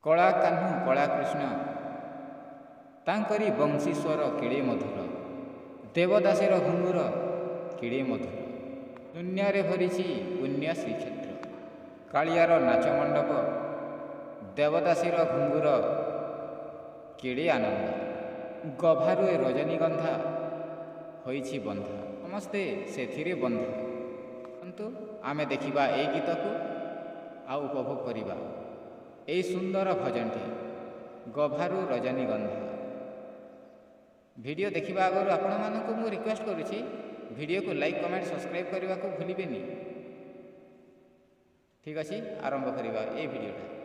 କଳା କାହ୍ନୁ କଳା କୃଷ୍ଣ ତାଙ୍କରି ବଂଶୀଶ୍ୱର କିଡ଼େ ମଧୁର, ଦେବଦାସୀର ଘୁଙ୍ଗୁର କିଡ଼େ ମଧୁର, ଦୁନିଆରେ ଭରିଛି ପୁଣ୍ୟ ଶ୍ରୀକ୍ଷେତ୍ର, କାଳିଆର ନାଚ ମଣ୍ଡପ, ଦେବଦାସୀର ଘୁଙ୍ଗୁର କେଡ଼େ ଆନନ୍ଦ, ଗଭାରୁ ଏ ରଜନୀଗନ୍ଧା ହୋଇଛି ବନ୍ଧା, ସମସ୍ତେ ସେଥିରେ ବନ୍ଧା। କିନ୍ତୁ ଆମେ ଦେଖିବା ଏଇ ଗୀତକୁ ଆଉ ଉପଭୋଗ କରିବା ଏଇ ସୁନ୍ଦର ଭଜନଟି ଗଭାରୁ ରଜନୀଗନ୍ଧା। ଭିଡ଼ିଓ ଦେଖିବା ଆଗରୁ ଆପଣମାନଙ୍କୁ ମୁଁ ରିକ୍ୱେଷ୍ଟ କରୁଛି ଭିଡ଼ିଓକୁ ଲାଇକ୍ କମେଣ୍ଟ ସବସ୍କ୍ରାଇବ୍ କରିବାକୁ ଭୁଲିବେନି। ଠିକ୍ ଅଛି, ଆରମ୍ଭ କରିବା ଏଇ ଭିଡ଼ିଓଟା।